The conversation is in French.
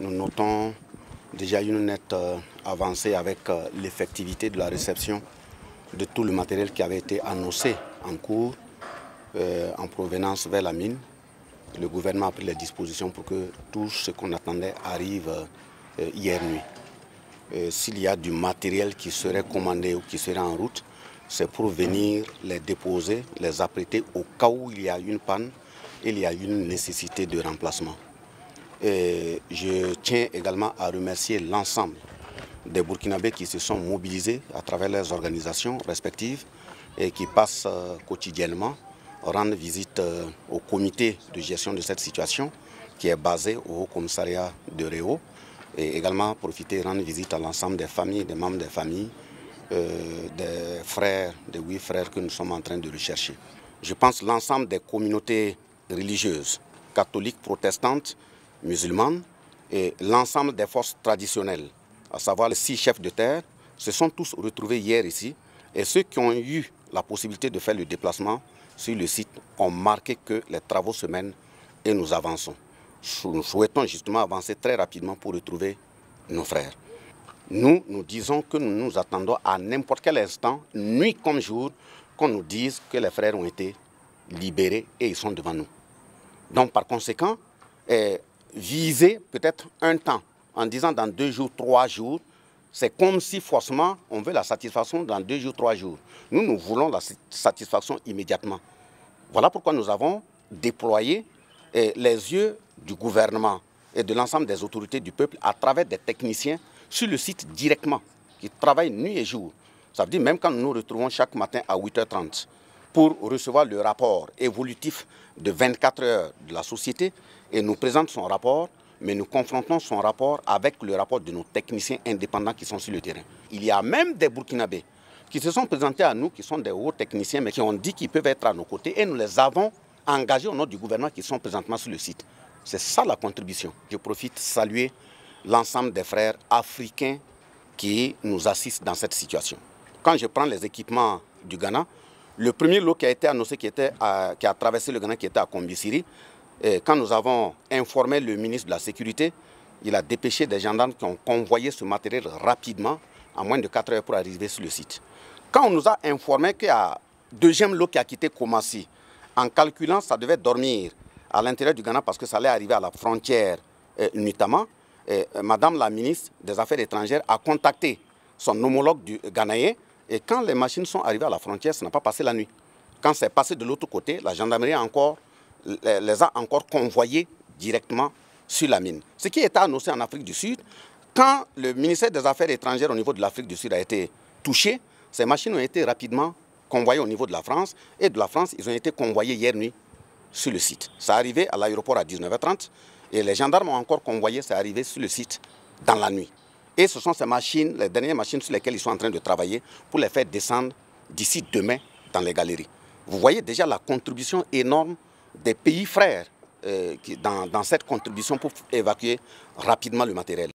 nous notons déjà une nette avancée avec l'effectivité de la réception de tout le matériel qui avait été annoncé en cours en provenance vers la mine. Le gouvernement a pris les dispositions pour que tout ce qu'on attendait arrive hier nuit. S'il y a du matériel qui serait commandé ou qui serait en route, c'est pour venir les déposer, les apprêter au cas où il y a une panne et il y a une nécessité de remplacement. Et je tiens également à remercier l'ensemble des Burkinabés qui se sont mobilisés à travers leurs organisations respectives et qui passent quotidiennement rendre visite au comité de gestion de cette situation qui est basé au Haut-Commissariat de Réau et également profiter et rendre visite à l'ensemble des familles, des membres des familles, des frères, des 8 frères que nous sommes en train de rechercher. Je pense l'ensemble des communautés religieuses, catholiques, protestantes, musulmanes et l'ensemble des forces traditionnelles, à savoir les 6 chefs de terre, se sont tous retrouvés hier ici et ceux qui ont eu la possibilité de faire le déplacement sur le site ont marqué que les travaux se mènent et nous avançons. Nous souhaitons justement avancer très rapidement pour retrouver nos frères. Nous disons que nous nous attendons à n'importe quel instant, nuit comme jour, qu'on nous dise que les frères ont été libérés et ils sont devant nous. Donc par conséquent, viser peut-être un temps en disant dans 2 jours, 3 jours, c'est comme si forcément on veut la satisfaction dans 2 jours, 3 jours. Nous voulons la satisfaction immédiatement. Voilà pourquoi nous avons déployé les yeux du gouvernement et de l'ensemble des autorités du peuple à travers des techniciens sur le site directement, qui travaillent nuit et jour. Ça veut dire même quand nous nous retrouvons chaque matin à 8h30 pour recevoir le rapport évolutif de 24 heures de la société et nous présente son rapport, mais nous confrontons son rapport avec le rapport de nos techniciens indépendants qui sont sur le terrain. Il y a même des Burkinabés qui se sont présentés à nous, qui sont des hauts techniciens, mais qui ont dit qu'ils peuvent être à nos côtés et nous les avons engagés au nom du gouvernement qui sont présentement sur le site. C'est ça la contribution. Je profite de saluer l'ensemble des frères africains qui nous assistent dans cette situation. Quand je prends les équipements du Ghana, le premier lot qui a été annoncé, qui a traversé le Ghana, qui était à Kombisiri, quand nous avons informé le ministre de la Sécurité, il a dépêché des gendarmes qui ont convoyé ce matériel rapidement, en moins de 4 heures pour arriver sur le site. Quand on nous a informé qu'il y a un deuxième lot qui a quitté Komassi, en calculant ça devait dormir à l'intérieur du Ghana parce que ça allait arriver à la frontière nuitamment, Madame la ministre des Affaires étrangères a contacté son homologue du Ghanéen et quand les machines sont arrivées à la frontière, ça n'a pas passé la nuit. Quand c'est passé de l'autre côté, la gendarmerie les a encore convoyés directement sur la mine. Ce qui était annoncé en Afrique du Sud, quand le ministère des Affaires étrangères au niveau de l'Afrique du Sud a été touché, ces machines ont été rapidement convoyées au niveau de la France et de la France, ils ont été convoyés hier nuit sur le site. Ça est arrivé à l'aéroport à 19h30 et les gendarmes ont encore convoyé, c'est arrivé sur le site dans la nuit. Et ce sont ces machines, les dernières machines sur lesquelles ils sont en train de travailler pour les faire descendre d'ici demain dans les galeries. Vous voyez déjà la contribution énorme des pays frères dans cette contribution pour évacuer rapidement le matériel.